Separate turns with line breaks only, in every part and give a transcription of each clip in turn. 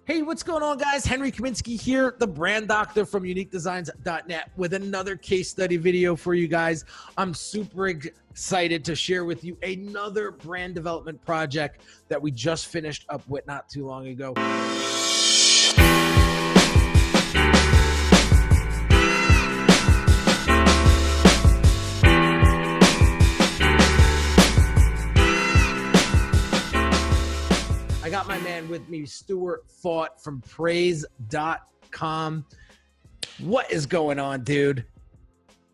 Hey, what's going on, guys? Henry Kaminski here, the brand doctor from uniquedesignz.net with another case study video for you guys. I'm super excited to share with you another brand development project that we just finished up with not too long ago. I got my man with me, Stuart Fought from praise.com. What is going on, dude?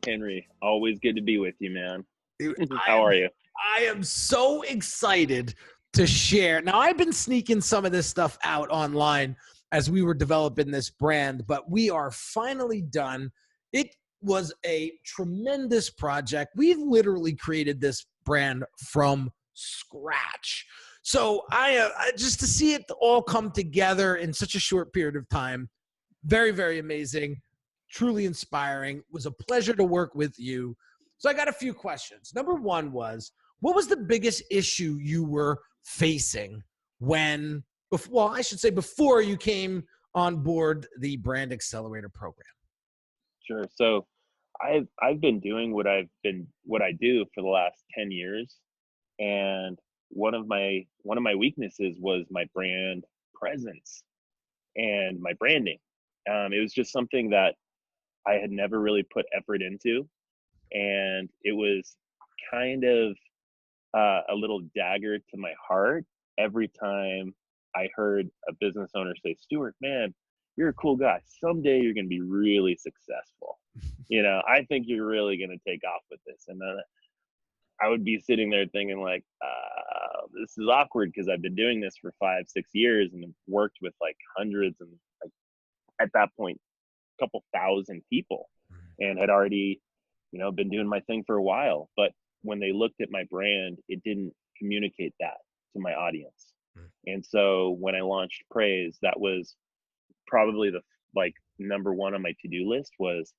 Henry, always good to be with you, man.
Dude,
How are you?
I am so excited to share. Now, I've been sneaking some of this stuff out online as we were developing this brand, but we are finally done. It was a tremendous project. We've literally created this brand from scratch. So I just to see it all come together in such a short period of time, very, very amazing, truly inspiring. It was a pleasure to work with you. So I got a few questions. Number one was, what was the biggest issue you were facing when, well, I should say before you came on board the Brand Accelerator program?
Sure. So I've been doing what I do for the last 10 years. And one of my weaknesses was my brand presence and my branding. It was just something that I had never really put effort into. And it was kind of a little dagger to my heart every time I heard a business owner say, "Stuart, man, you're a cool guy. Someday you're going to be really successful. I think you're really going to take off with this." And then I would be sitting there thinking like, this is awkward because I've been doing this for 5-6 years and worked with like hundreds and like at that point, a couple thousand people and had already, been doing my thing for a while. But when they looked at my brand, it didn't communicate that to my audience. And so when I launched Praise, that was probably the number one on my to-do list was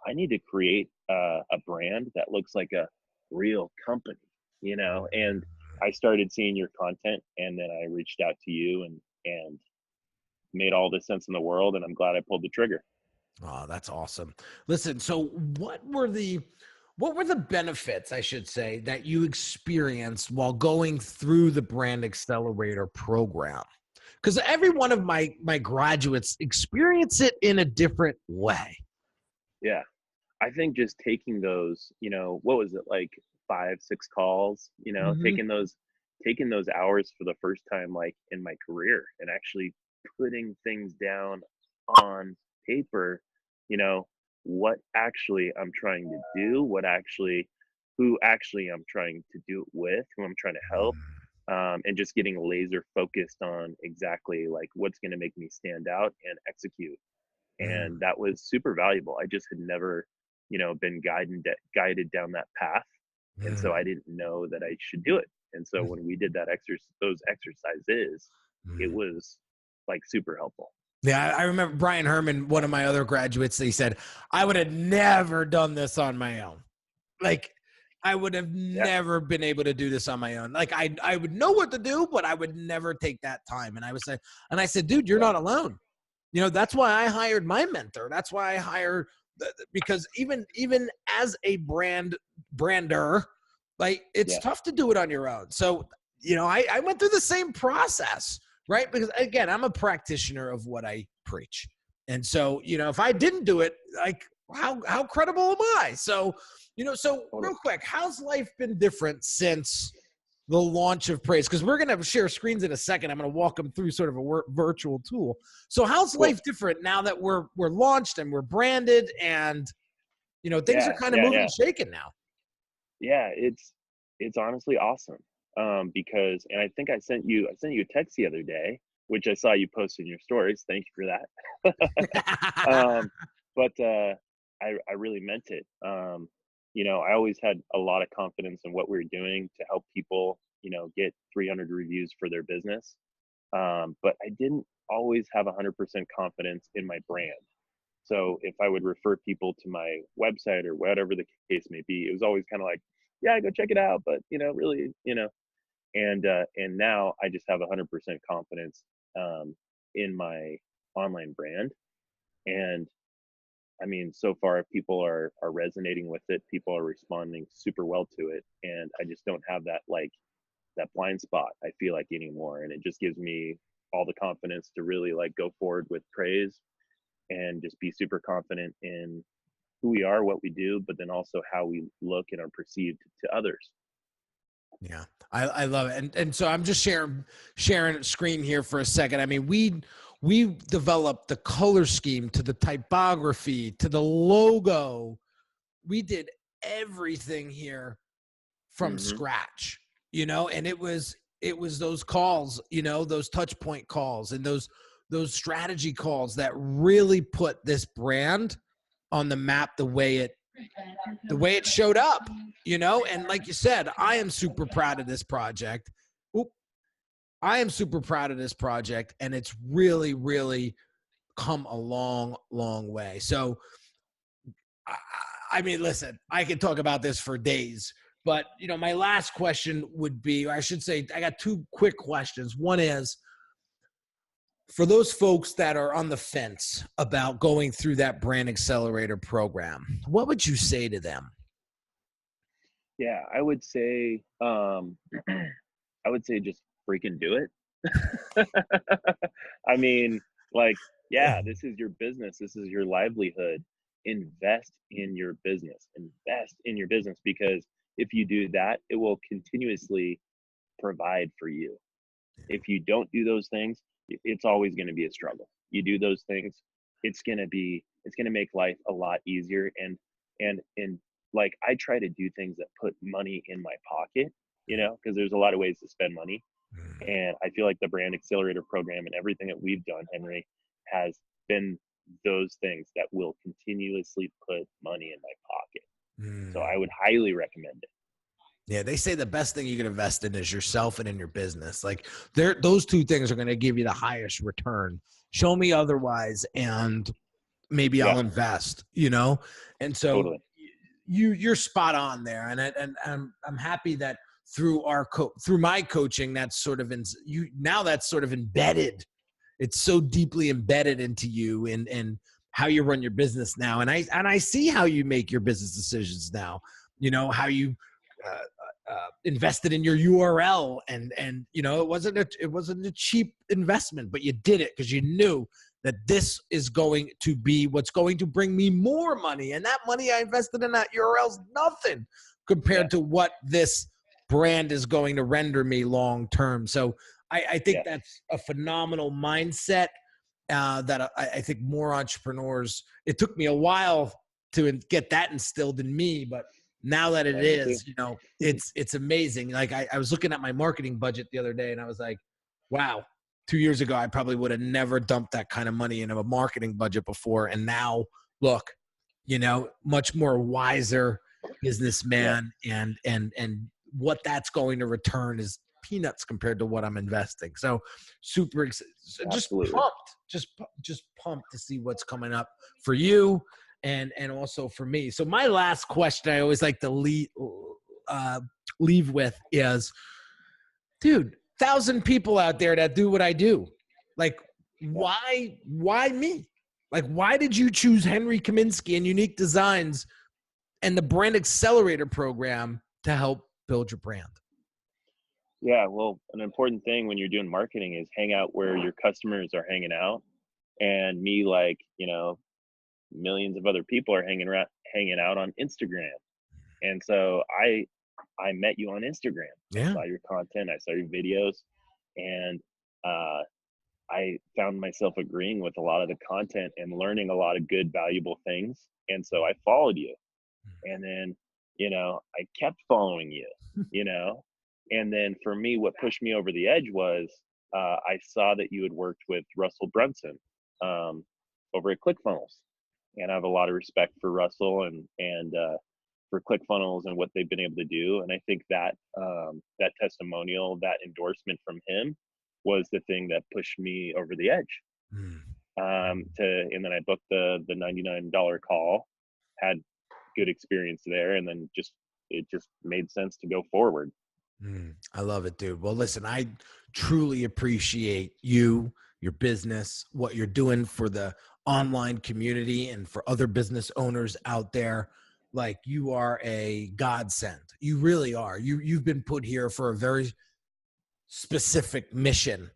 I need to create a brand that looks like a real company, and I started seeing your content and then I reached out to you and made all the sense in the world. And I'm glad I pulled the trigger.
Oh, that's awesome. Listen, so what were the benefits, I should say, that you experienced while going through the Brand Accelerator program? Because every one of my graduates experience it in a different way.
Yeah. I think just taking those, what was it, like 5-6 calls, taking those hours for the first time, like in my career, and actually putting things down on paper, what actually I'm trying to do, who actually I'm trying to do it with, who I'm trying to help, and just getting laser focused on exactly like what's going to make me stand out and execute. And that was super valuable. I just had never, been guided down that path. And so I didn't know that I should do it. And so when we did those exercises, it was like super helpful.
Yeah, I remember Brian Herman, one of my other graduates, he said, I would have never done this on my own. Like, I would have never been able to do this on my own. Like, I would know what to do, but I would never take that time. And I said, dude, you're not alone. That's why I hired my mentor. That's why I hired, because even as a brander, like it's tough to do it on your own. So, I went through the same process, right? Because again, I'm a practitioner of what I preach. And so, if I didn't do it, like how credible am I? So, so real quick, how's life been different since the launch of Praise? Because we're going to share screens in a second. I'm going to walk them through sort of a virtual tool. So how's life different now that we're launched and we're branded and, things are kind of moving and shaking now?
Yeah, it's honestly awesome. Because, and I think I sent you a text the other day, which I saw you post in your stories. Thank you for that. But I really meant it. I always had a lot of confidence in what we were doing to help people, get 300 reviews for their business. But I didn't always have 100% confidence in my brand. So if I would refer people to my website or whatever the case may be, it was always kind of like, yeah, go check it out. But, really, and now I just have 100% confidence in my online brand. And I mean, so far people are resonating with it. People are responding super well to it. And I just don't have that, like, that blind spot, I feel like, anymore. And it just gives me all the confidence to really like go forward with praise and just be super confident in who we are, what we do, but then also how we look and are perceived to others.
Yeah, I love it. And so I'm just sharing a screen here for a second. I mean, we developed the color scheme to the typography to the logo. We did everything here from
Mm-hmm.
scratch, you know, and it was those calls, you know, those touch point calls and those strategy calls that really put this brand on the map the way it showed up, you know? And like you said, I am super proud of this project. Oop, I am super proud of this project, and it's really, really come a long, long way. So, I, I mean, listen, I could talk about this for days, but you know, my last question would be, or I should say, I got two quick questions. One is, for those folks that are on the fence about going through that brand accelerator program, what would you say to them?
Yeah, I would say, I would say just freaking do it. I mean, like, yeah, this is your business. This is your livelihood. Invest in your business. Invest in your business, because if you do that, it will continuously provide for you. If you don't do those things, it's always going to be a struggle. You do those things, it's going to make life a lot easier. And like, I try to do things that put money in my pocket, you know, because there's a lot of ways to spend money. And I feel like the brand accelerator program and everything that we've done, Henry, has been those things that will continuously put money in my pocket. So I would highly recommend it.
Yeah, they say the best thing you can invest in is yourself and in your business. Like, those two things are going to give you the highest return. Show me otherwise, and maybe
Yeah,
I'll invest. You know, and so
totally.
you're spot on there, and I'm happy that through my coaching, that's sort of that's sort of embedded. It's so deeply embedded into you and how you run your business now, and I see how you make your business decisions now. You know how you uh, invested in your URL, and you know it wasn't a cheap investment, but you did it because you knew that this is going to be what's going to bring me more money, and that money I invested in that URL is nothing
Yeah,
compared to what this brand is going to render me long term. So I think
yes,
that's a phenomenal mindset that I think more entrepreneurs. It took me a while to get that instilled in me, but now that it
yeah, me too.
is, you know, it's amazing. Like I was looking at my marketing budget the other day, and I was like, wow, 2 years ago I probably would have never dumped that kind of money into a marketing budget before, and now look, you know, much more wiser
Yeah,
businessman, and what that's going to return is peanuts compared to what I'm investing. So just
absolutely.
pumped, just pumped to see what's coming up for you and also for me. So my last question I always like to leave with is, dude, 1,000 people out there that do what I do. Like,
Yeah.
why me? Like, why did you choose Henry Kaminski and Unique Designz and the Brand Accelerator program to help build your brand?
Yeah, well, an important thing when you're doing marketing is hang out where your customers are hanging out. And me, like, you know, millions of other people are hanging out on Instagram. And so I met you on Instagram. I
Yeah.
saw your content, I saw your videos, and uh, I found myself agreeing with a lot of the content and learning a lot of good, valuable things. And so I followed you. And then, you know, I kept following you, you know. And then for me, what pushed me over the edge was I saw that you had worked with Russell Brunson um, over at ClickFunnels. And I have a lot of respect for Russell and for ClickFunnels and what they've been able to do. And I think that that testimonial, that endorsement from him, was the thing that pushed me over the edge. And then I booked the $99 call, had good experience there, and then it just made sense to go forward.
I love it, dude. Well, listen, I truly appreciate you your business, what you're doing for the online community and for other business owners out there. Like, you are a godsend. You really are. You've been put here for a very specific mission,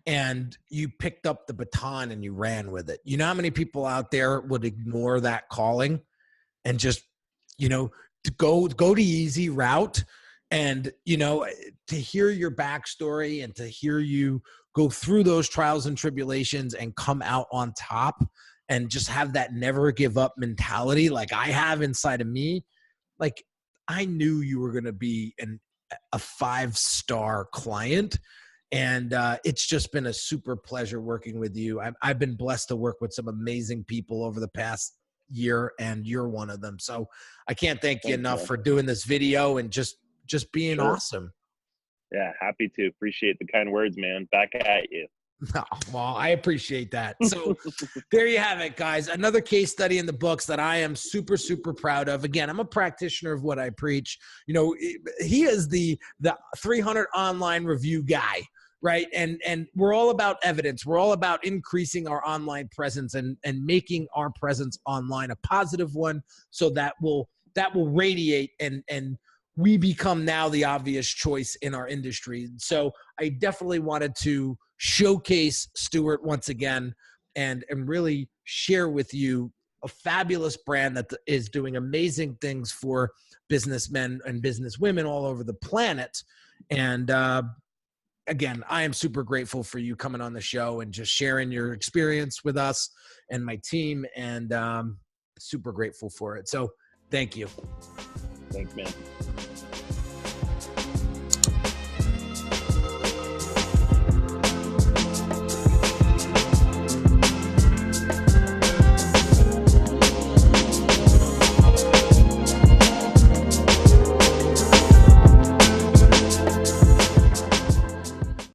and you picked up the baton and you ran with it. You know how many people out there would ignore that calling and just, to go the easy route? And, to hear your backstory and to hear you go through those trials and tribulations and come out on top and just have that never give up mentality like I have inside of me. Like, I knew you were going to be a 5-star client. And it's just been a super pleasure working with you. I've been blessed to work with some amazing people over the past year, and you're one of them. So I can't thank you enough for doing this video and just being awesome.
Yeah, happy to. Appreciate the kind words, man. Back at you.
Oh, well, I appreciate that. So there you have it, guys. Another case study in the books that I am super, super proud of. Again, I'm a practitioner of what I preach. He is the 300 online review guy, right? And we're all about evidence. We're all about increasing our online presence and making our presence online a positive one, so that will radiate and we become now the obvious choice in our industry. So I definitely wanted to showcase Stuart once again and really share with you a fabulous brand that is doing amazing things for businessmen and businesswomen all over the planet. And again, I am super grateful for you coming on the show and just sharing your experience with us and my team, and super grateful for it. So thank you.
Thanks, man.